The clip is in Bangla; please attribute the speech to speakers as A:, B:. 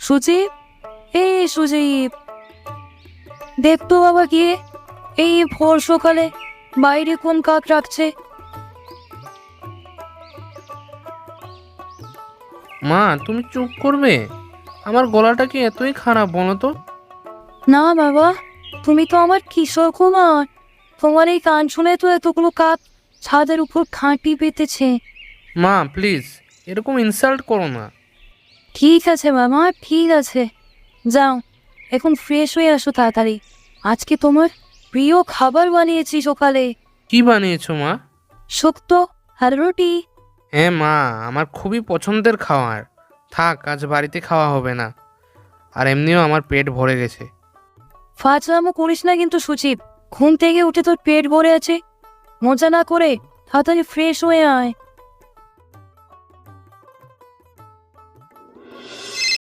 A: সুজিব, এই সুজিব, দেখতো বাবা কে এই ভোর সকালে বাইরে কোন কাক রাখছে?
B: মা, তুমি চুপ করবে? আমার গলাটা কি এতই খারাপ বলো তো?
A: না বাবা, তুমি তো আমার কিশোর কুমার। তোমার এই গান শুনে তো এতগুলো কাক ছাদের উপর খাঁটি পেতেছে।
B: মা প্লিজ, এরকম ইনসাল্ট করো না।
A: ঠিক আছে মামা, ঠিক আছে, যাও এখন ফ্রেশ হয়ে আসো তাড়াতাড়ি। আজকে তোমার প্রিয় খাবার বানিয়েছি সকালে,
B: কি বানিয়েছো মা?
A: শুক্তো আর রুটি।
B: হ্যাঁ মা, আমার খুবই পছন্দের খাবার। থাক, আজ বাড়িতে খাওয়া হবে না। আর এমনিও আমার পেট ভরে গেছে।
A: ফাজলামো করিস না কিন্তু সুচিপ, ঘুম থেকে উঠে তোর পেট ভরে আছে, মজা না করে তাড়াতাড়ি ফ্রেশ হয়ে আয়।